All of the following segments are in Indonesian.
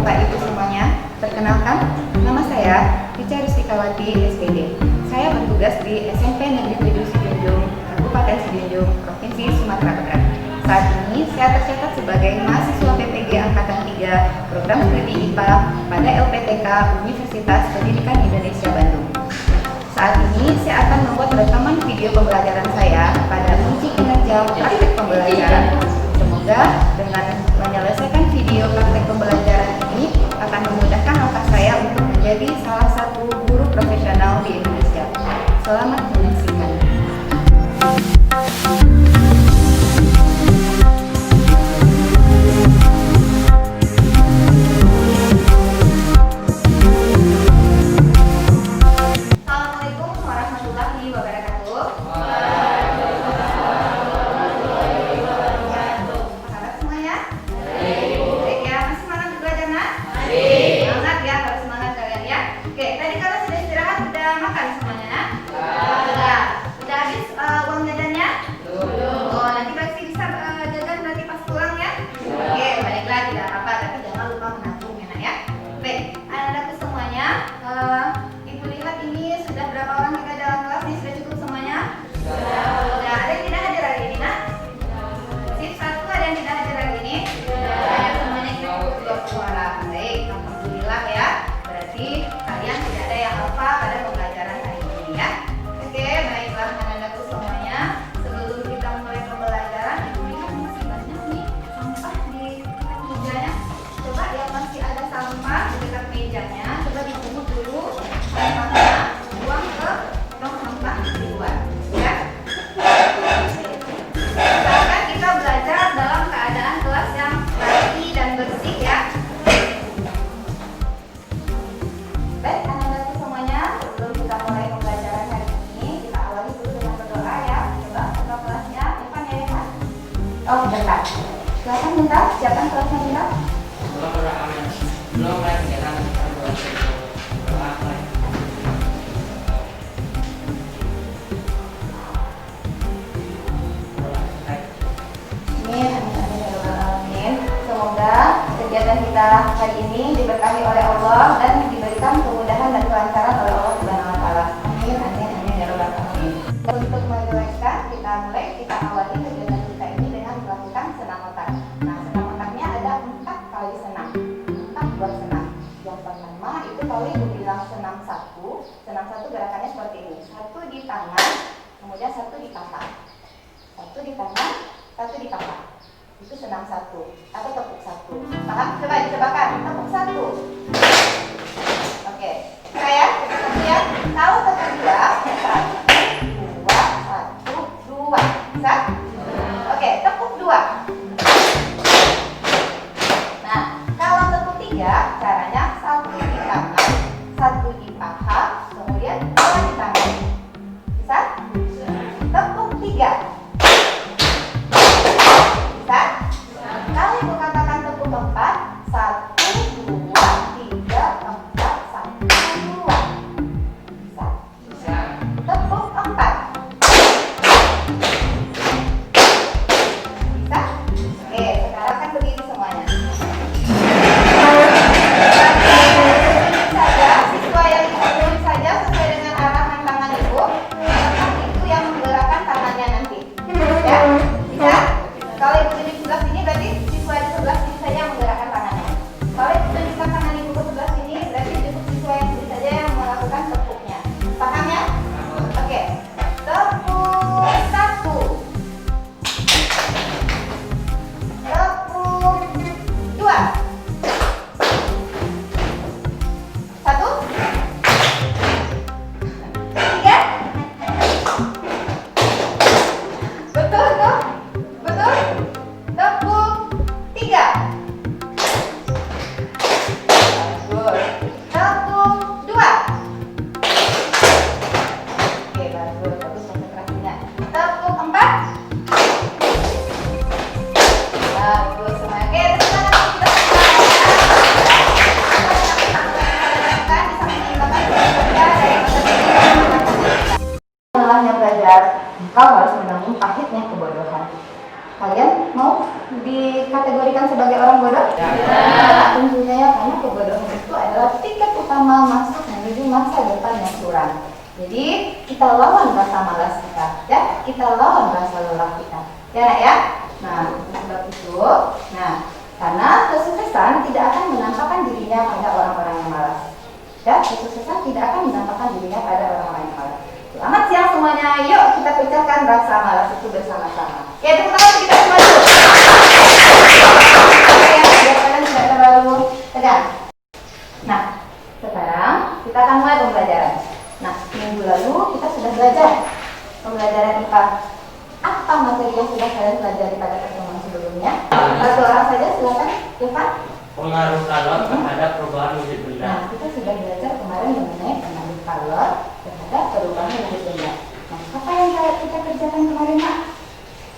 Bapak Ibu semuanya. Perkenalkan, nama saya Ica Rustikawati, SPD. Saya bertugas di SMP Negeri 7 Sijunjung, Kabupaten Sijunjung, Provinsi Sumatera Barat. Saat ini saya tercatat sebagai mahasiswa PPG Angkatan 3 Program Studi IPA pada LPTK Universitas Pendidikan Indonesia Bandung. Saat ini saya akan membuat rekaman video pembelajaran saya pada kunci kinerja praktek pembelajaran. Semoga dengan menyelesaikan video praktek pembelajaran ini akan memudahkan langkah saya untuk menjadi salah satu guru profesional di Indonesia. Selamat menyaksikan. Assalamualaikum warahmatullahi wabarakatuh. Ibu lihat ini sudah berapa orang kita dalam kelas ini, sudah cukup semuanya? Sudah. Ada yang tidak hadir hari ini, nak? Sip, satu ada yang tidak hadir hari ini? Sudah. Semuanya kita cukup 2 suara. Baik, alhamdulillah ya. Berarti kalian tidak ada yang alfa pada pembelajaran hari ini ya. Oke, baiklah anak-anakku semuanya. Sebelum kita mulai pembelajaran, ibu lihat masih banyak nih sampah di dekat mejanya. Coba yang masih ada sampah di dekat mejanya, coba dipungut dulu sampahnya, buang ke tong sampah di luar ya. Misalkan kita belajar dalam keadaan kelas yang rapi dan bersih ya. Baik anak-anakku semuanya, sebelum kita mulai pembelajaran hari ini, kita awali dulu dengan berdoa ya. Coba buka kelasnya, Evan ya Evan. Oh bentar, silakan bentar, siapkan kelasnya bentar. Semoga kegiatan kita hari ini diberkahi oleh Allah dan diberikan kemudahan dan kelancaran oleh Allah Subhanahu wa taala. Amin amin amin ya rabbal alamin. Untuk memulaikan kita awali kegiatan kita ini dengan melakukan senam otak. Nah, senam otaknya ada 4 kali senam. 4 buah senam. Yang pertama itu kalau ibu bilang senam 1. Senam 1 gerakannya seperti ini. 1 di tangan, kemudian 1 di paha. 1 di tangan, 1 di paha. Itu senam 1 atau tepuk 1. Paham? Coba dicobakan. Tepuk 1. Oke. Saya tepuk 1 ya. Kalau tepuk 2, 1, 2, 1, 2. Bisa? Oke, tepuk 2. Nah, kalau tepuk 3, caranya 1 di tangan, 1 di paha, kemudian 2 di tangan. Bisa? Tepuk 3. Kalau ibu katakan tepuk 4, 1, 2, 3, 4, 1, 2. Bisa? Bisa. Tepuk 4. Bisa? Oke, sekarang kan berdiri semuanya. Saja, siswa yang ikut saja sesuai dengan arahan tangan ibu. Itu yang menggerakkan tangannya nanti. Ya? Bisa? Kalau ibu duduk sebelah sini berarti siswa di sebelah sini saja yang menggerakkan tangannya. Kalau ibu tunjukkan tangan ibu ke sebelah sini berarti cukup siswa yang sini saja yang melakukan tepuknya. Paham ya? Oke. Tepuk 1. Tepuk 2. 1. 3. Betul tuh? Betul? Tepuk 3. Bagus. Tepuk 2. Oke, bagus. Bagus konsentrasinya. Tepuk 4. Bagus semuanya. Oke, tepuk tangan kita semuanya belajar, kau harus menanggung pahitnya kebodohan. Kalian mau dikategorikan sebagai orang bodoh? Ya. Tentunya ya, karena kita lawan rasa malas kita, ya. Kita lawan rasa lelah kita, ya nak ya. Nah, sebab itu, karena kesuksesan tidak akan menampakkan dirinya pada orang-orang yang malas. Ya, kesuksesan tidak akan menampakkan dirinya pada orang-orang yang malas. Selamat siang semuanya, yuk kita pecahkan rasa malas itu bersama-sama. Ya, tepuk tangan kita semua dulu. Biar kalian tidak terlalu tegang. Nah, sekarang kita akan mulai pembelajaran. Nah, minggu lalu kita sudah belajar pembelajaran IPA. Apa materi yang sudah kalian pelajari pada pertemuan sebelumnya? Satu orang saja, silakan. Irfan. Pengaruh kalor terhadap perubahan wujud benda. Nah, kita sudah belajar kemarin mengenai pengaruh kalor terhadap perubahan wujud benda. Nah, apa yang kita kerjakan kemarin, Mak?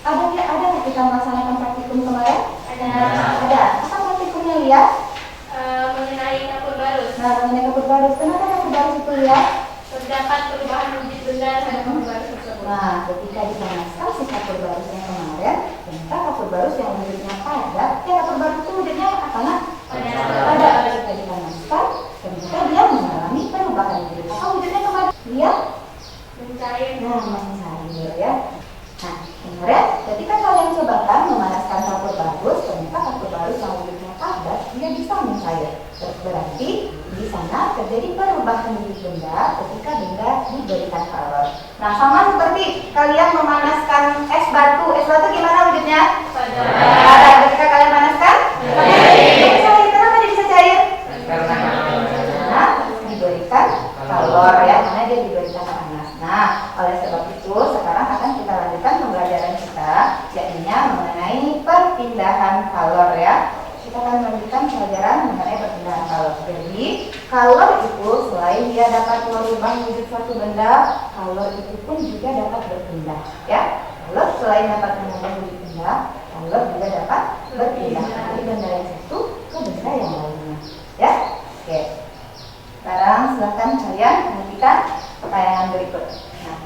Ada nggak kita melaksanakan praktikum kemarin? Ada. Apa praktikumnya, Lia? Mengenai kapur barus. Nah, mengenai kapur barus. Kenapa kapur barus itu, Lia? Terdapat perubahan wujud benda pada kapur barus tersebut. Nah, ketika dipanaskan si kapur barusnya kemarin, ternyata kapur barus yang wujudnya padat, kapur barus itu wujudnya apa, Nak? Padat. Ketika dipanaskan, ternyata dia mengalami perubahan wujud. Apa wujudnya kemarin? Dia Mencair. nah, mencair, ya. Nah, kemarin ketika kalian cobakan memanaskan kapur barus, ternyata kapur barus yang wujudnya padat, dia bisa mencair. Berarti di sana terjadi perubahan wujud benda ketika benda diberikan kalor. Nah, sama seperti kalian memanaskan es batu gimana wujudnya? Padat. Ketika kalian panaskan, cair. Kenapa dia bisa cair? Karena diberikan kalor, ya, karena dia diberikan panas. Nah, oleh sebab itu sekarang akan kita lanjutkan pembelajaran kita, yakni mengenai perpindahan kalor, ya. Kita akan melanjutkan pelajaran mengenai perpindahan kalor. Jadi, kalor itu selain dia dapat merubah wujud suatu benda, kalor itu pun juga dapat berpindah, ya. Kalor selain dapat mengubah wujud benda, kalor juga dapat berpindah dari benda yang satu ke benda yang lainnya, ya. Oke. Sekarang silakan kalian perhatikan tayangan berikut. Nah,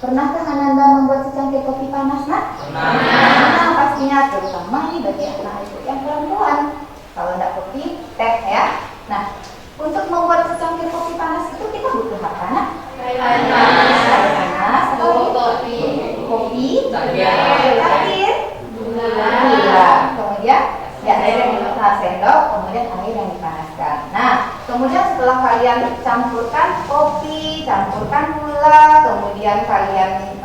pernahkah Ananda membuat secangkir kopi panas, Nak? Pernah pastinya, terutama nih bagi anak ibu yang perempuan. Kalau tidak kopi, teh, ya. Nah, untuk membuat secangkir kopi panas itu kita butuh apa, Nak? Air panas, kopi, air, gula, kemudian ya air yang setengah sendok, kemudian air yang dipanaskan. Nah, kemudian setelah kalian campurkan kopi, campurkan gula, kemudian kalian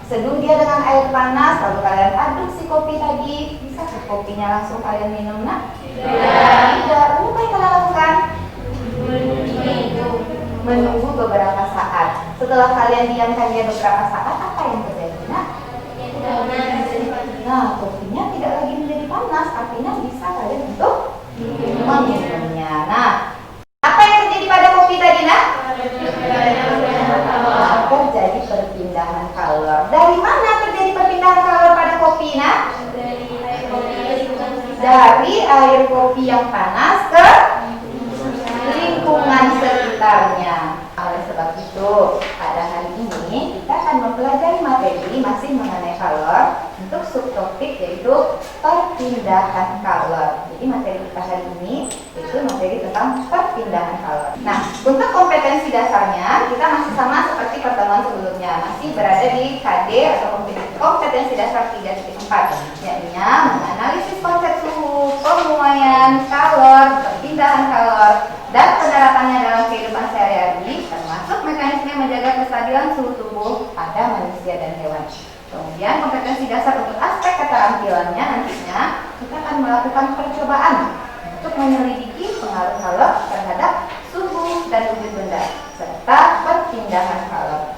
seduh dia dengan air panas, lalu kalian aduk si kopi tadi. Bisa ke kopinya langsung kalian minum, Nak? Tidak. Lalu apa yang kalian lakukan? Menunggu beberapa saat. Setelah kalian diamkan dia beberapa saat, apa yang terjadi, Nak? Nah, kopinya tidak lagi menjadi panas, artinya bisa kalian untuk meminumnya. Nah, apa yang terjadi pada kopi tadi, Nak? Terjadi perpindahan kalor. Dari mana terjadi perpindahan kalor pada kopi, Nak? Dari air kopi yang panas ke lingkungan sekitarnya. Oleh sebab itu, pada hari ini kita akan mempelajari materi masih mengenai kalor untuk subtopik yaitu perpindahan kalor. Jadi materi kita hari ini itu materi tentang perpindahan kalor. Nah, untuk kompetensi dasarnya kita masih sama seperti pertemuan sebelumnya, masih berada di KD atau kompetensi dasar 3.4, yakni menganalisis konsep suhu, pemuaian kalor, perpindahan kalor, dan penerapannya dalam kehidupan sehari-hari, termasuk mekanisme menjaga kestabilan suhu tubuh pada manusia dan hewan. Kemudian kompetensi dasar untuk aspek keterampilannya nantinya kita akan melakukan percobaan untuk menyelidiki pengaruh kalor terhadap suhu dan wujud benda serta perpindahan kalor.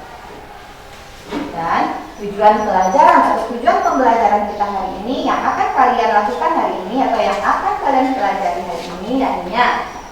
Dan tujuan pelajaran atau tujuan pembelajaran kita hari ini yang akan kalian lakukan hari ini atau yang akan kalian pelajari hari ini yakni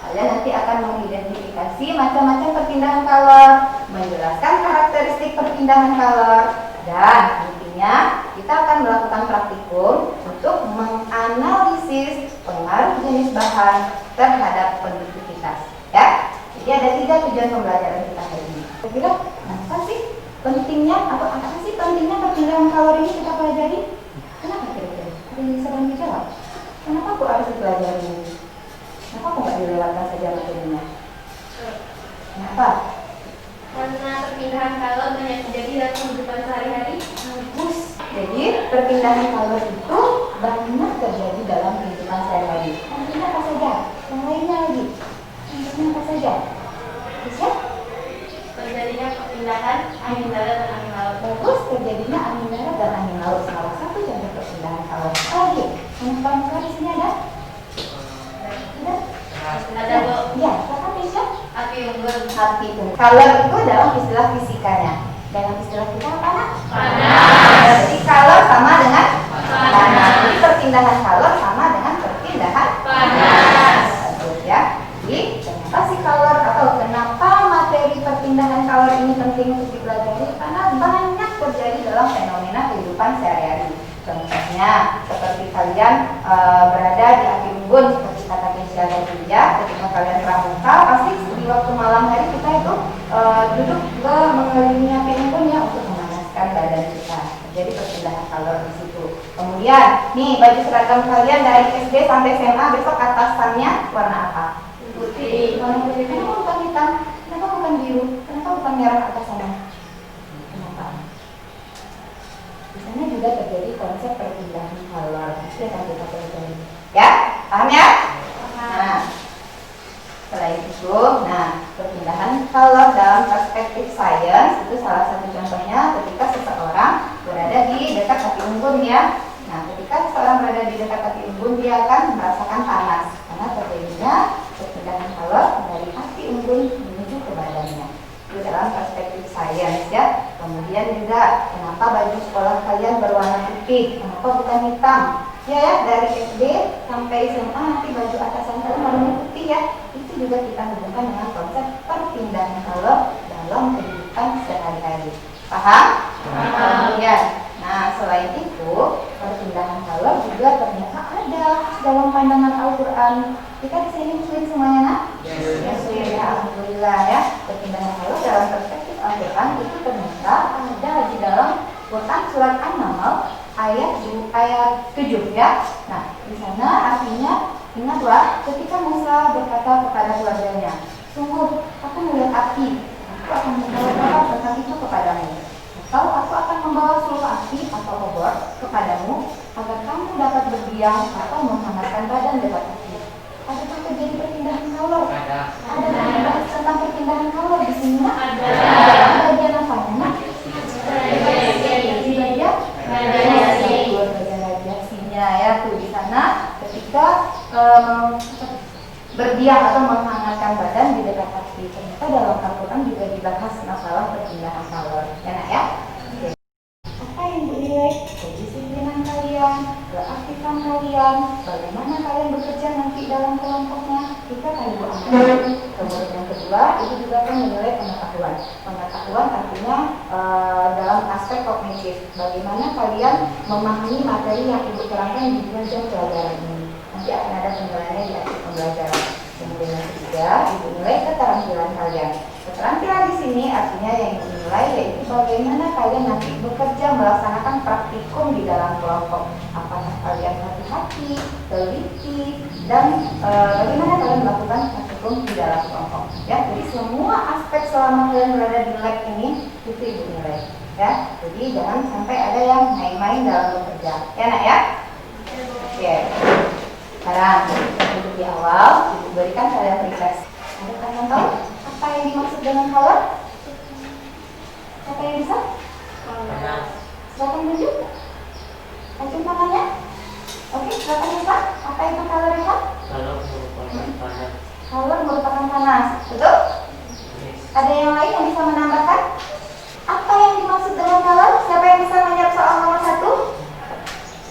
kalian nanti akan mengidentifikasi macam-macam perpindahan kalor, menjelaskan karakteristik perpindahan kalor, dan intinya kita akan melakukan praktikum untuk menganalisis pengaruh jenis bahan terhadap konduktivitas. Ya, jadi ada 3 tujuan pembelajaran kita hari ini. Kira-kira apa sih pentingnya atau apa sih pentingnya perpindahan kalor ini kita pelajari? Kenapa kira-kira? Ada yang bisa bantu jawab? Kenapa aku harus dipelajari ini? Kenapa aku nggak dilewatkan saja materinya? Kenapa? Karena perpindahan kalor banyak terjadi dalam kehidupan sehari-hari. Bagus. Jadi perpindahan kalor itu banyak terjadi dalam kehidupan sehari-hari. Contohnya apa saja? Yang lainnya lagi. Contohnya apa saja? Bisa? Terjadinya perpindahan angin darat dan angin laut. Bagus, terjadinya angin darat dan angin laut. Salah satu contoh perpindahan kalor. Apa lagi? Yang paling di sini ada? Ada? Ada Bu, Ya, silakan Tisha. api unggun. Api itu. Kalor itu dalam istilah fisikanya. Dalam istilah kita apa nak? Panas. Jadi kalor sama dengan Panas. Jadi perpindahan kalor sama dengan perpindahan Panas. Bagus ya. Jadi kenapa sih kalor atau kenapa materi perpindahan kalor ini penting untuk dipelajari? Karena banyak terjadi dalam fenomena kehidupan sehari-hari. Contohnya seperti kalian berada di api unggun seperti kata Kesia tadi ya, ketika kalian pramuka pasti di waktu malam hari kita itu duduk mengelilingi api unggun ya untuk memanaskan badan kita. Jadi perpindahan kalor di situ. Kemudian nih baju seragam kalian dari SD sampai SMA besok atasannya warna apa? Putih. Warna putih. Kenapa bukan hitam? Kenapa bukan biru? Kenapa bukan merah atasannya? Kenapa? Di sana juga terjadi konsep perpindahan kalor. Itu yang akan kita pelajari. Ya, paham ya? Nah, selain itu, perpindahan kalor dalam perspektif sains itu salah satu contohnya ketika seseorang berada di dekat api unggun ya. Nah, ketika seseorang berada di dekat api unggun dia akan merasakan panas karena terjadinya perpindahan kalor dari api unggun menuju ke badannya. Itu dalam perspektif sains ya. Kemudian juga kenapa baju sekolah kalian berwarna putih, kenapa bukan hitam? Ya, dari SD sampai SMA nanti baju atasan kalian warnanya putih ya. Itu juga kita hubungkan dengan konsep perpindahan kalor dalam kehidupan sehari-hari. Paham? Kemudian, selain itu perpindahan kalor juga ternyata ada dalam pandangan Al-Quran. Kita di sini muslim semuanya nak? Muslim ya, alhamdulillah ya. Perpindahan kalor dalam perspektif Al-Quran itu ternyata ada di dalam Quran surat An-Naml ayat 7 ya. Nah, di sana artinya ingatlah ketika Musa berkata kepada keluarganya, sungguh aku melihat api, aku akan membawa tentang itu kepadamu. Atau aku akan membawa seluruh api atau obor kepadamu agar kamu dapat berdiam atau menghangatkan badan dekat api. Adakah terjadi perpindahan kalor? Ada. Ada yang bahas tentang perpindahan kalor di sini nak? Ada. Bagian apanya nak? Di bagian bagian radiasinya ya tuh di sana ketika berdiam atau menghangatkan badan di dekat api. Ternyata dalam Al-Quran juga dibahas masalah perpindahan kalor. Ya nak ya? Oke. Apa yang dinilai? Kedisiplinan kalian, keaktifan kalian, bagaimana kalian bekerja nanti dalam kelompoknya, kita akan ibu ambil. Kemudian yang kedua, itu juga akan menilai pengetahuan. Pengetahuan artinya dalam aspek kognitif, bagaimana kalian memahami materi yang ibu terangkan di 2 jam pelajaran ini. Nanti akan ada penilaiannya di akhir pembelajaran. Kemudian yang ketiga, ibu nilai keterampilan kalian. Keterampilan di sini artinya yang dinilai yaitu bagaimana kalian nanti bekerja melaksanakan praktikum di dalam kelompok. Apakah kalian hati-hati, teliti, dan bagaimana kalian melakukan praktikum di dalam kelompok. Ya, jadi semua aspek selama kalian berada di lab ini itu ibu nilai. Ya, jadi jangan sampai ada yang main-main dalam bekerja. Ya nak ya? Oke. Sekarang untuk di awal ibu berikan kalian refresh. Ada kalian tahu apa yang dimaksud dengan color? Siapa yang bisa? Panas. Silakan tunjuk. Acung tangannya. Oke, silakan bisa. Apa itu color itu? Kalau merupakan panas. Color merupakan panas. Betul? Ada yang lain yang bisa menambahkan? Apa yang dimaksud dengan color? Siapa yang bisa menjawab soal nomor 1?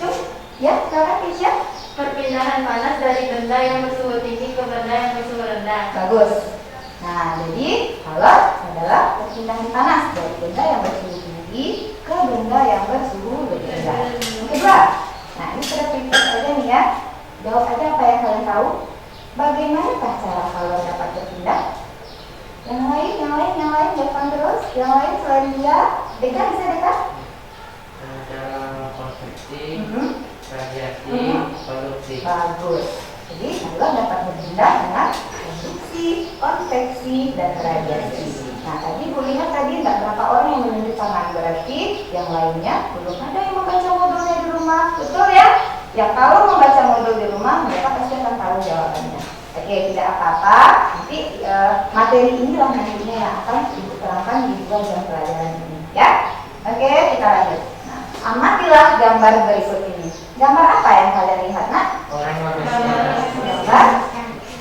Cung? Ya, silakan Tisha. Perpindahan panas dari benda yang bersuhu tinggi ke benda yang bersuhu rendah. Bagus. Nah, jadi color adalah perpindahan panas dari benda yang bersuhu tinggi ke benda yang bersuhu lebih rendah. Yang kedua, nah ini sudah prepare saja nih ya. Jawab aja apa yang kalian tahu. Bagaimanakah cara color dapat berpindah? Yang lain, jawab terus. Yang lain selain dia, Deka bisa Deka? Ada konveksi, Mhm. radiasi, konduksi. Bagus. Jadi color dapat berpindah dengan konduksi, konveksi, dan radiasi. Nah, Nah, tadi Bu lihat tadi nggak berapa orang yang menunjuk tangan, berarti yang lainnya belum ada yang membaca modulnya di rumah, betul ya? Ya kalau membaca modul di rumah, mereka pasti akan tahu jawabannya. Oke, tidak apa-apa. Nanti materi inilah nantinya yang akan Ibu terangkan di 2 jam pelajaran ini, ya? Oke, kita lanjut. Nah, amatilah gambar berikut ini. Gambar apa yang kalian lihat, Nak? Orang Gambar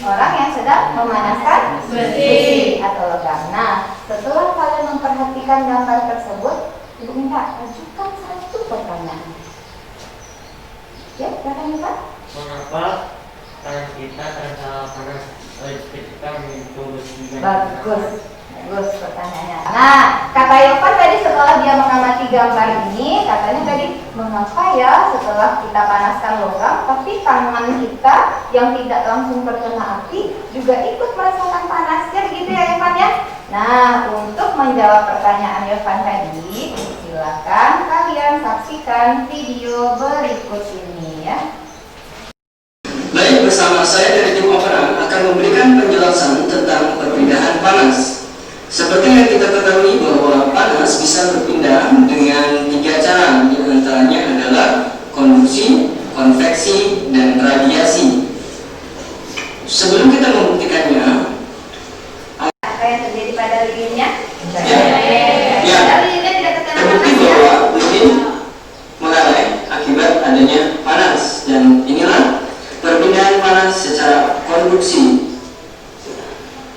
orang yang sedang memanaskan besi atau logam. Nah, setelah kalian memperhatikan gambar tersebut, Ibu minta ajukan 1 pertanyaan. Ya, silakan Pak. Mengapa tangan kita terasa panas ketika menyentuh besi? Bagus, bagus pertanyaannya. Nah, kata Yovan tadi setelah dia mengamati gambar ini, katanya tadi mengapa ya setelah kita panaskan logam, tapi tangan kita yang tidak langsung terkena api juga ikut merasakan panasnya, gitu ya Yovan ya? Nah, untuk menjawab pertanyaan Yovan tadi, silakan kalian saksikan video berikut ini ya. Baik, bersama saya dari tim Opera akan memberikan penjelasan tentang perpindahan panas. Seperti yang kita ketahui bahwa panas bisa berpindah dengan 3 cara, di antaranya adalah konduksi, konveksi, dan radiasi. Sebelum kita membuktikannya, Apa yang terjadi pada lilinnya? Ya. Pada lilinnya tidak terkena terbukti panas ya? bahwa lilin mengalai akibat adanya panas, dan inilah perpindahan panas secara konduksi.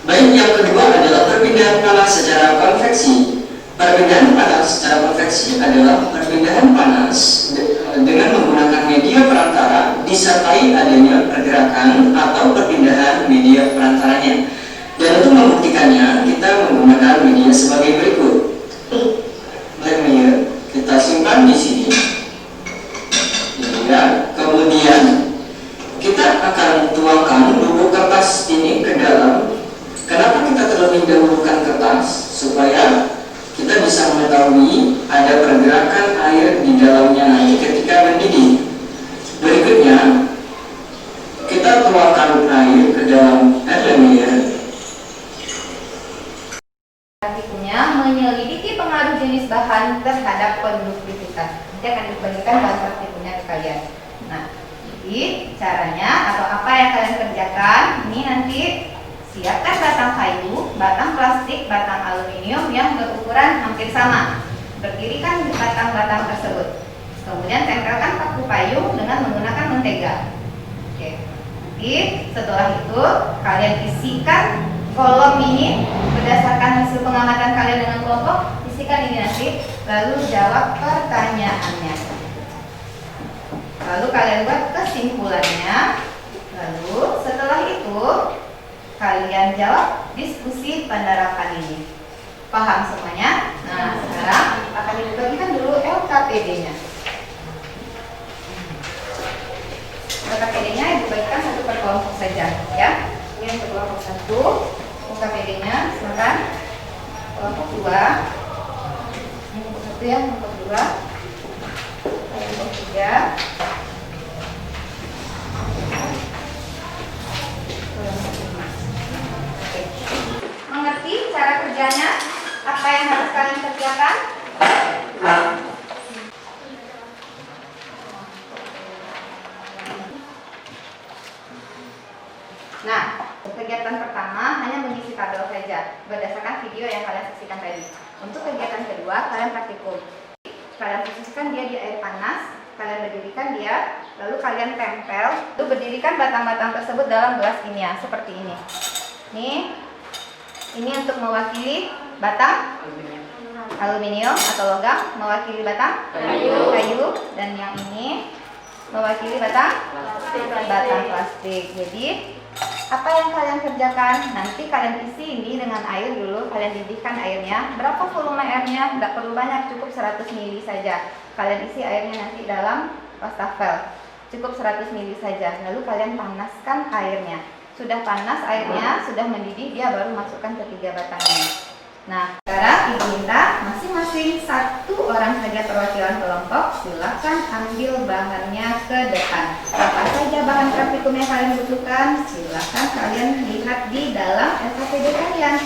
Baik, yang kedua adalah perpindahan panas secara konveksi. Perpindahan panas secara konveksi adalah perpindahan panas dengan menggunakan media perantara disertai adanya pergerakan atau perpindahan media perantaranya. Dan untuk membuktikannya, kita menggunakan media sebagai berikut. Layer kita simpan di sini. Ya, kemudian kita akan tuangkan bubuk kertas ini ke dalam. Kenapa kita terlebih dahulukan kertas? Supaya kita bisa mengetahui ada pergerakan air di dalamnya nanti ketika mendidih. Berikutnya, kita tuangkan air ke dalam layer. Praktikumnya menyelidiki pengaruh jenis bahan terhadap konduktivitas. Nanti akan dibagikan bahan praktikumnya ke kalian. Nah, jadi caranya atau apa yang kalian kerjakan ini nanti siapkan batang kayu, batang plastik, batang aluminium yang berukuran hampir sama. Berdirikan batang-batang tersebut. Kemudian tempelkan paku payung dengan menggunakan mentega. Oke. Nanti setelah itu kalian isikan kolom ini berdasarkan hasil pengamatan kalian dengan kelompok. Isikan ini nanti, lalu jawab pertanyaannya. Lalu kalian buat kesimpulannya. Lalu setelah itu kalian jawab diskusi penerapan ini. Paham semuanya? Nah, sekarang akan dibagikan dulu LKPD-nya. LKPD-nya dibagikan 1 per kelompok saja, ya. Ini untuk kelompok 1, LKPD-nya silakan. Kelompok 2, ini kelompok 1 ya, kelompok 2, kelompok 3. Mengerti cara kerjanya? Apa yang harus kalian kerjakan? Nah, kegiatan pertama hanya mengisi tabel saja berdasarkan video yang kalian saksikan tadi. Untuk kegiatan kedua, kalian praktikum. Kalian posisikan dia di air panas, kalian berdirikan dia, lalu kalian tempel, lalu berdirikan batang-batang tersebut dalam gelas ini ya, seperti ini. Ini untuk mewakili batang aluminium atau logam, mewakili batang kayu, dan yang ini mewakili batang plastik. Jadi apa yang kalian kerjakan? Nanti kalian isi ini dengan air dulu, kalian didihkan airnya. Berapa volume airnya? Nggak perlu banyak, cukup 100 ml saja. Kalian isi airnya nanti dalam wastafel, cukup 100 ml saja. Lalu kalian panaskan airnya. Sudah panas airnya, sudah mendidih, dia baru masukkan ke 3 batang ini. Nah, sekarang Ibu minta masing-masing 1 orang saja perwakilan kelompok, silakan ambil bahannya ke depan. Apa saja bahan praktikum yang kalian butuhkan, silakan kalian lihat di dalam LKPD kalian.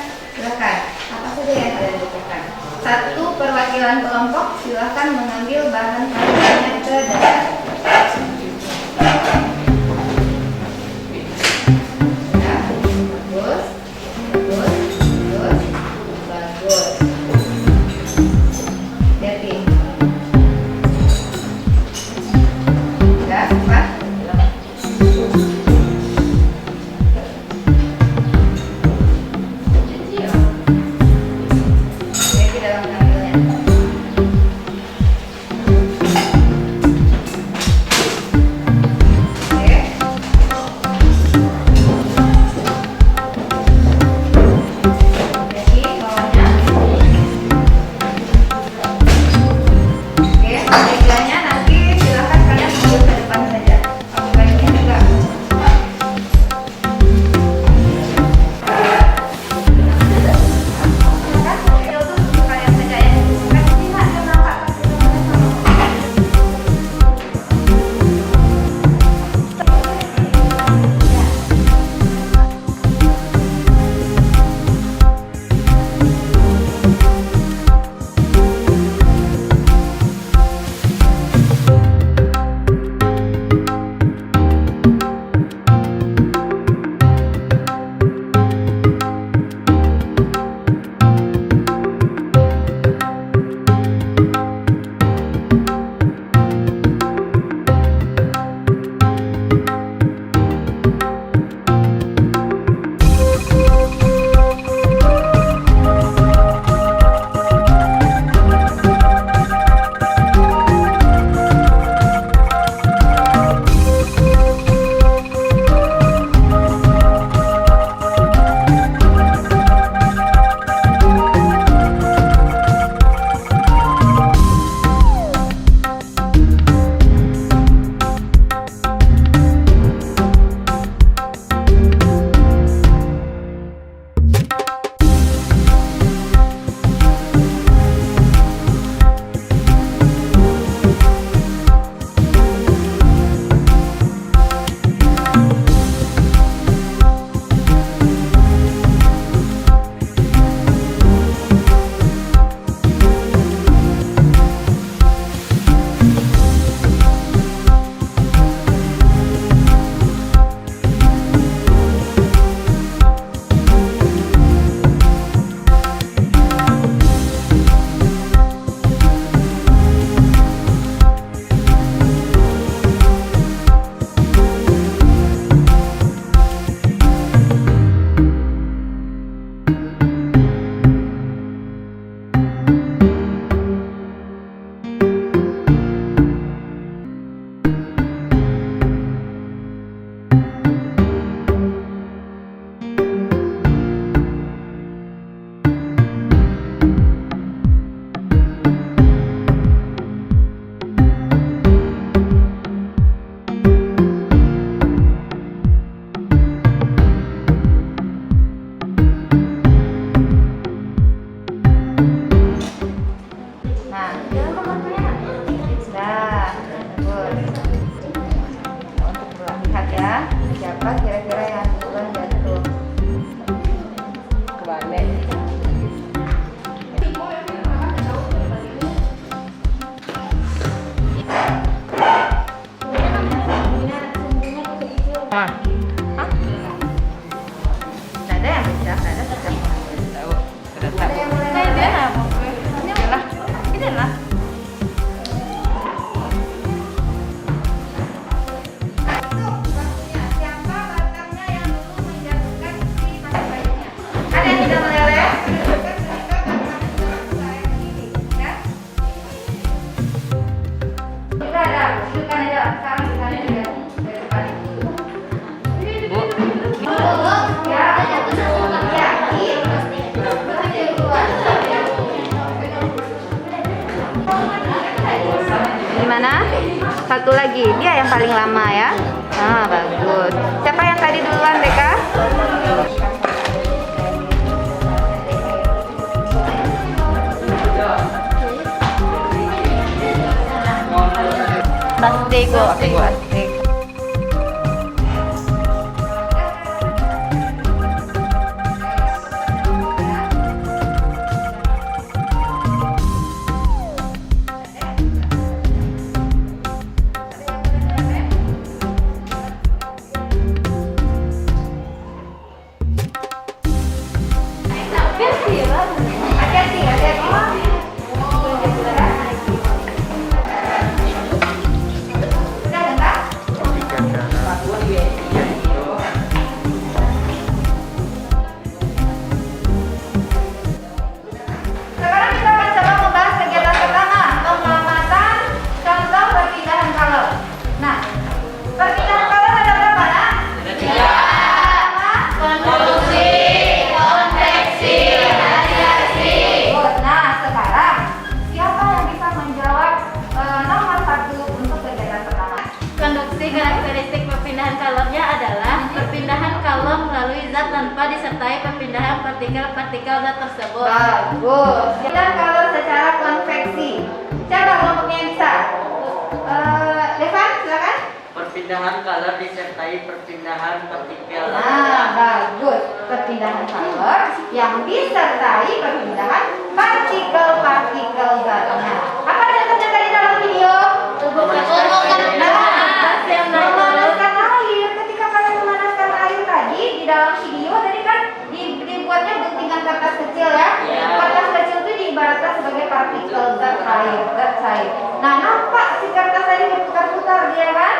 bacakan. Apa saja yang kalian bacakan? Satu, perwakilan kelompok, silakan mengambil bahan kajiannya ke depan. Ya, bagus, bagus, bagus, bagus. Jadi, ya, cepat. Jadi dalam tampilnya. Oke. Jadi bawahnya. Oke, meja nanti silakan kalian mundur ke depan saja. Kamu baiknya juga. Nah, sudah, bagus. Untuk lihat ya, siapa kira-kira yang duluan jatuh. Kebalik. Hah? Nggak ada yang bisa, nggak ada tetap. Ada yang mulai. Nah, dia lah. Ini lah. Siapa batangnya yang dulu menjatuhkan si mata bayinya? Ada yang tidak meleleh? Sudah ada, tunjukkan aja. Sekarang kita lihat dari depan. Ya, yakin. Gimana? Satu lagi, dia yang paling lama ya. Ah, bagus. Siapa yang tadi duluan, Deka? Bastego. zat tanpa disertai perpindahan partikel-partikel zat tersebut. Bagus. Dan kalau secara konveksi, siapa kelompoknya yang bisa? Devan, silakan. Perpindahan kalor disertai perpindahan partikel. Nah, bagus. Perpindahan kalor yang disertai perpindahan partikel-partikel zatnya. Apa contohnya tadi dalam video? Memanaskan air. Ketika kalian memanaskan air tadi di dalam video tadi kan dibuatnya guntingan kertas kecil ya. Kertas kecil itu diibaratkan sebagai partikel zat air, zat cair. Nah, nampak si kertas tadi berputar-putar dia kan?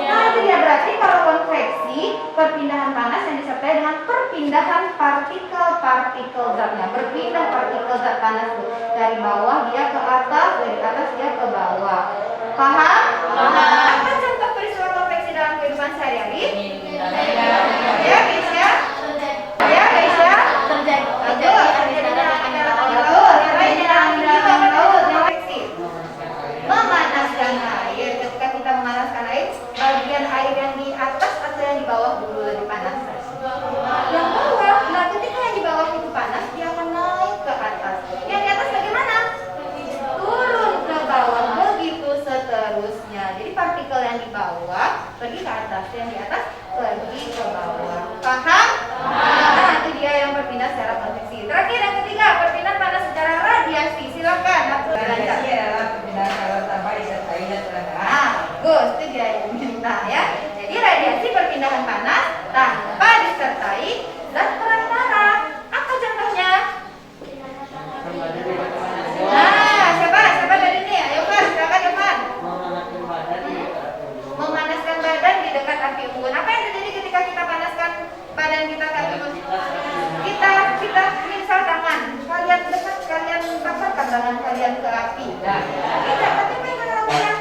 Nah, itu dia berarti kalau konveksi perpindahan panas yang disertai dengan perpindahan partikel-partikel zatnya. Berpindah partikel zat panas itu dari bawah dia ke atas, dari atas dia ke bawah. Paham? Paham. Apa contoh peristiwa konveksi dalam kehidupan sehari-hari? Ya, guys ya. Ya, guys ya. Memanaskan air. Ketika kita memanaskan air, bagian air yang di atas atau yang di bawah dulu lebih panas? Yang bawah. Nah, ketika yang di bawah itu panas, dia akan naik ke atas. Yang di atas bagaimana? Turun ke bawah. Begitu seterusnya. Jadi partikel yang di bawah pergi ke atas, yang di atas pergi ke bawah. Paham? Nah, itu dia yang berpindah secara konveksi. Terakhir yang ketiga, perpindahan panas secara radiasi. Silakan. Radiasi adalah perpindahan kalor tanpa disertai zat perantara. Nah, bagus, itu dia yang minta ya. Jadi radiasi perpindahan panas tanpa disertai zat perantara. Apa contohnya? Nah, siapa dari ini? Ayo Pak, silakan Evan. Memanaskan badan di dekat api unggun. Apa yang terjadi ketika kita panaskan badan kita ke api unggun? Kita misal tangan, kalian dekat, kalian pasangkan tangan kalian ke api. Tidak, tapi mereka lakukan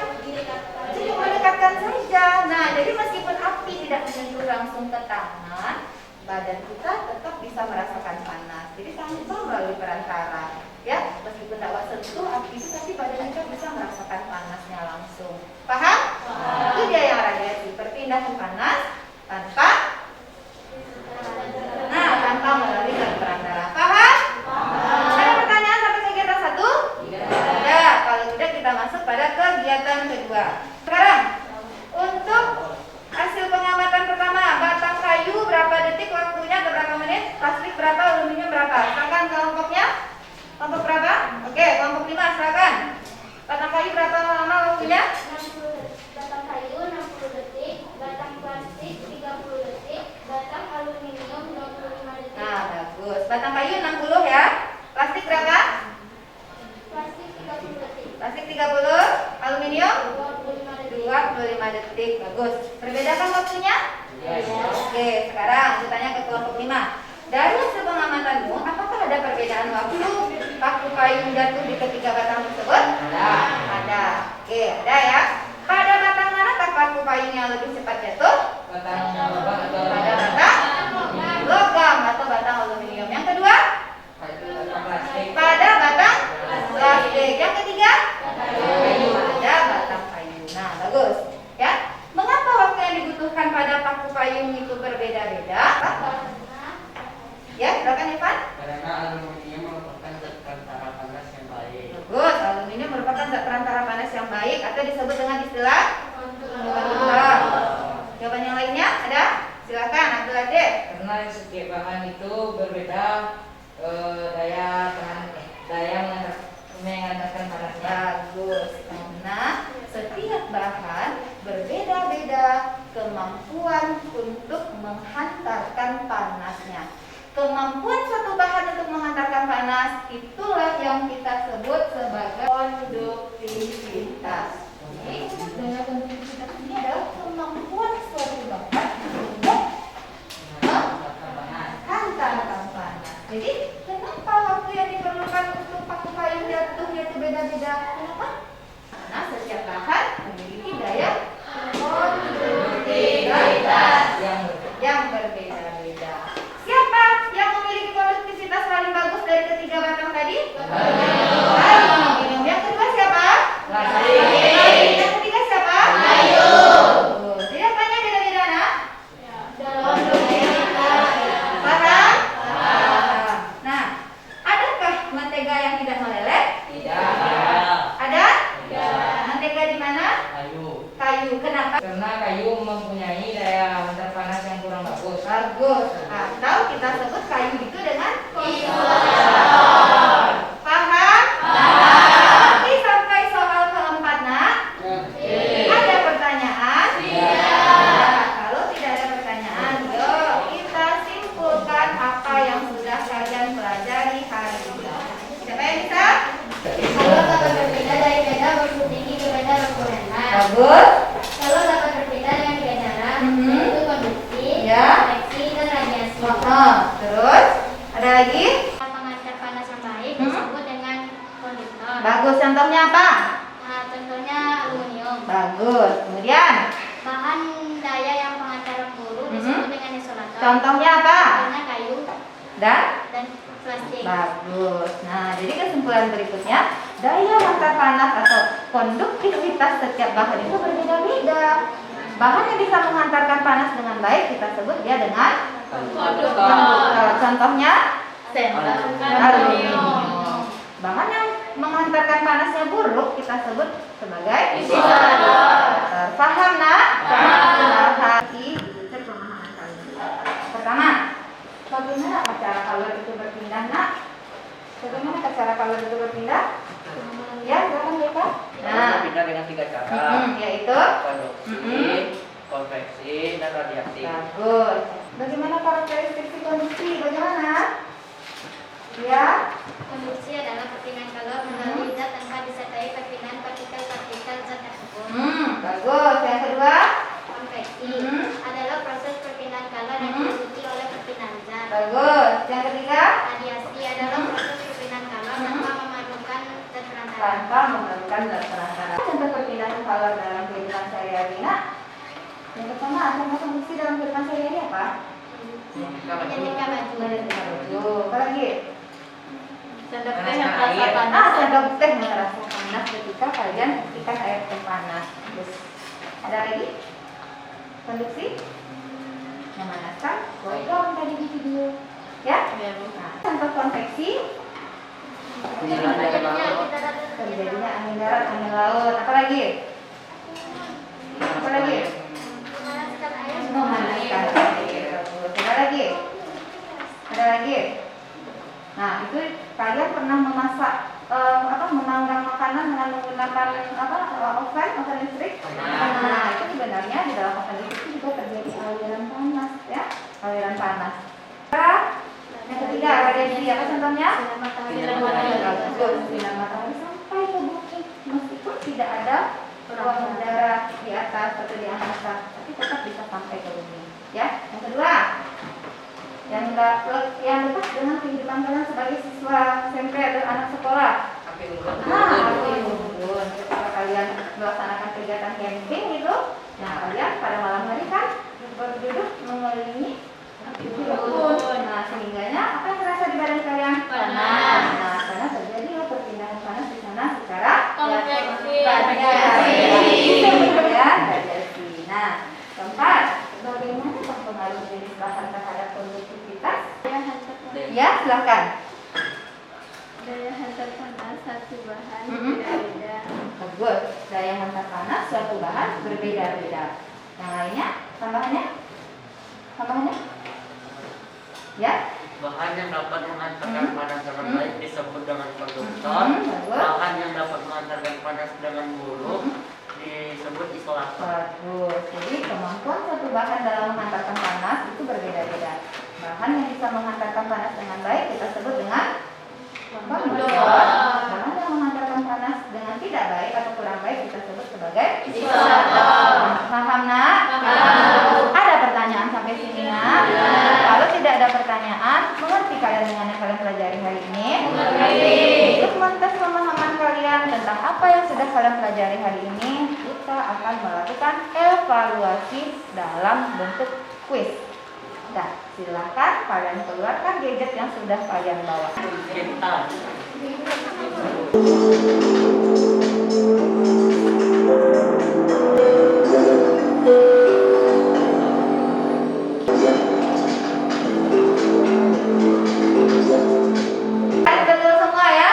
jadi mendekatkan saja. Nah, jadi meskipun api tidak menyentuh langsung ke tangan, badan kita tetap bisa merasakan panas. Jadi tanpa melalui perantara. Ya, meskipun tidak sentuh api itu, tapi badan kita bisa merasakan panasnya langsung. Paham? Itu dia yang radiasi, perpindahan panas tanpa melalui zat perantara. Paham? Ada pertanyaan sampai kegiatan 1? Ya, kalau tidak kita masuk pada kegiatan kedua. Sekarang untuk hasil pengamatan pertama, batang kayu berapa detik waktunya, berapa menit, plastik berapa, aluminium berapa. Silakan kelompoknya. Kelompok berapa? Oke, kelompok 5 silakan. Batang kayu berapa lama waktunya? 60, batang kayu 60 detik, batang plastik 30 detik, batang aluminium 25 detik. Nah, bagus. Batang kayu 60 ya. Plastik berapa? Plastik 30 detik, Plastik 30, aluminium 25 detik. 25 detik. Bagus. Berbeda kan waktunya? Oke, sekarang kita tanya ke kelompok 5. Dari hasil pengamatanmu, apakah ada perbedaan waktu paku payung jatuh di ketiga batang tersebut? Ada. Oke, ada ya. Pada batang manakah paku payung yang lebih cepat jatuh? Batang logam atau Pada batang logam atau batang aluminium. Yang kedua? batang plastik. Pada batang plastik. Yang ketiga? Pada batang kayu. Nah, bagus. Ya. Mengapa waktu yang dibutuhkan pada paku payung itu berbeda-beda? Ya, silakan Evan. Karena aluminium merupakan zat perantara panas yang baik. Bagus. Aluminium merupakan zat perantara panas yang baik atau disebut dengan istilah konduktor. Jawaban yang lainnya ada? Silakan Abdul Adib. Karena setiap bahan itu berbeda daya mengantarkan panasnya. Bagus. Karena setiap bahan berbeda-beda kemampuan untuk menghantarkan panasnya. Kemampuan suatu bahan untuk menghantarkan panas itulah yang kita sebut sebagai konduktivitas. Jadi, daya konduktivitas ini adalah kemampuan suatu bahan untuk menghantarkan panas. Jadi, kenapa waktu yang diperlukan untuk paku payung jatuh itu beda-beda? Kenapa? Karena setiap bahan memiliki daya konduktivitas yang berbeda-beda. Siapa yang memiliki konduktivitas paling bagus dari ketiga batang tadi? Aluminium. Yang kedua siapa? Plastik. Yang ketiga siapa? Kayu. Jadi apanya beda-beda, nak? Konduktivitas. Bagus. Kalau dapat berbeda dengan tiga cara, yaitu konduksi, Ya. konveksi, dan radiasi. Terus ada lagi? Pengantar panas yang baik disebut dengan konduktor. Bagus. Contohnya apa? Nah, contohnya aluminium. Bagus. Kemudian Bahan daya yang pengantar yang buruk disebut dengan isolator. contohnya apa? Contohnya kayu Dan dan plastik. bagus. Nah, jadi kesimpulan berikutnya, daya hantar panas atau konduktivitas setiap bahan itu berbeda-beda. Bahan yang bisa menghantarkan panas dengan baik kita sebut dia dengan konduktor. Contohnya aluminium. Bahan yang menghantarkan panasnya buruk kita sebut sebagai isolator. Paham, Nak? Paham. Cek pemahaman kalian. Pertama, bagaimana cara kalor itu berpindah, Nak? Bagaimana cara kalor itu berpindah? Ya, silakan ya, Pak. Nah, pindah dengan tiga cara. Yaitu Konduksi, konveksi, dan radiasi. bagus. Bagaimana karakteristik si konduksi? Bagaimana? Ya. Konduksi adalah perpindahan kalor melalui zat tanpa disertai perpindahan partikel-partikel zat tersebut. Bagus. Yang kedua? Konveksi adalah proses perpindahan kalor yang diikuti oleh perpindahan zat. Bagus. Yang ketiga? Radiasi adalah proses perpindahan kalor tanpa memerlukan zat perantara. Tanpa memerlukan zat perantara. Contoh perpindahan kalor dalam kehidupan sehari-hari, Nak. Yang pertama, contoh konduksi dalam kehidupan sehari-hari apa? Menyetrika baju. Menyetrika baju. Apa lagi? Sendok teh yang terasa panas. Sendok teh yang terasa panas ketika kalian ketika air teh panas. Terus ada lagi? Konduksi memanaskan godong tadi di video. Ya? Nah, contoh konveksi terjadinya angin darat, angin laut. Apa lagi? Apa lagi? Memanaskan air. Memanaskan air. Ada lagi? Ada lagi? Nah, itu kalian pernah memasak memanggang makanan dengan menggunakan oven listrik? Nah, itu sebenarnya di dalam oven listrik itu juga terjadi aliran panas, ya, aliran panas. Yang ketiga, radiasi apa contohnya? Sinar matahari sampai ke bumi, meskipun tidak ada ruang udara di atas atau di angkasa, tapi tetap bisa sampai ke bumi. Ya, yang kedua, yang dekat dengan kehidupan kalian sebagai siswa SMP atau anak sekolah. Api unggun. Api unggun. Ketika kalian melaksanakan kegiatan camping itu, nah kalian pada malam hari kan berduduk mengelilingi api unggun. Nah, sehingganya apa yang terasa di badan kalian? Panas. Nah, karena terjadi perpindahan panas di sana secara Konveksi. radiasi. Nah, keempat, bagaimana pengaruh jenis bahan terhadap konduktivitas? Ya, silakan. Daya hantar panas satu bahan Mm-mm. berbeda. Bagus. Daya hantar panas suatu bahan berbeda-beda. Yang lainnya, tambahannya? Tambahannya? Ya? Bahan yang dapat menghantarkan panas dengan baik disebut dengan konduktor. Bagus. Bahan yang dapat menghantarkan panas dengan buruk disebut isolator. Bagus. Jadi kemampuan suatu bahan dalam menghantarkan panas itu berbeda-beda. Bahan yang bisa menghantarkan panas dengan baik kita sebut dengan konduktor. Bahan yang menghantarkan panas dengan tidak baik atau kurang baik kita sebut sebagai isolator. Paham, Nak? Paham. Ada pertanyaan sampai sini, Nak? Kalau tidak ada pertanyaan, mengerti kalian dengan yang kalian pelajari hari ini? Untuk mentes pemahaman kalian tentang apa yang sudah kalian pelajari hari ini, kita akan melakukan evaluasi dalam bentuk kuis. Nah, silakan kalian keluarkan gadget yang sudah kalian bawa. Kita. Betul semua ya.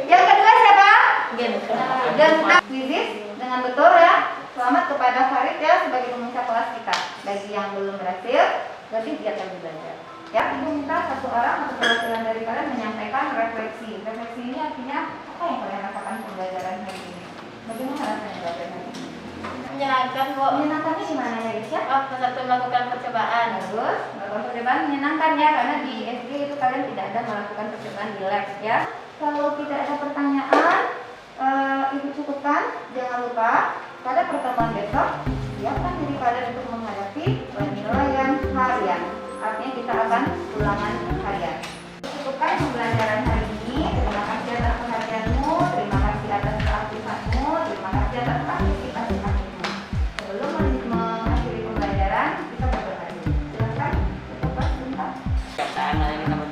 Yang kedua siapa? Genta. Wizis dengan betul ya. Selamat kepada Farid ya sebagai pemirsa kelas kita. Bagi yang belum berhasil, lebih giat lagi belajar. Ya, ibu minta satu orang atau perwakilan dari kalian menyampaikan refleksi. Refleksi ini artinya apa yang kalian rasakan pembelajaran hari ini? Bagaimana rasanya belajar hari ini? Menyenangkan, Bu. Menyenangkannya gimana ya, Gisya? Satu melakukan percobaan. Bagus, melakukan percobaan menyenangkan ya, karena di SD itu kalian tidak ada melakukan percobaan di lab ya. Kalau tidak ada pertanyaan, Ibu cukupkan. Jangan lupa Pada pertemuan besok, siapkan diri kalian untuk menghadapi penilaian harian. Artinya kita akan ulangan harian. Cukupkan pembelajaran hari ini. Terima kasih atas perhatianmu, terima kasih atas keaktifanmu, terima kasih atas partisipasi kamu. Sebelum mengakhiri pembelajaran, kita berdoa dulu. Silakan, cukup sebentar. Kebiasaan kita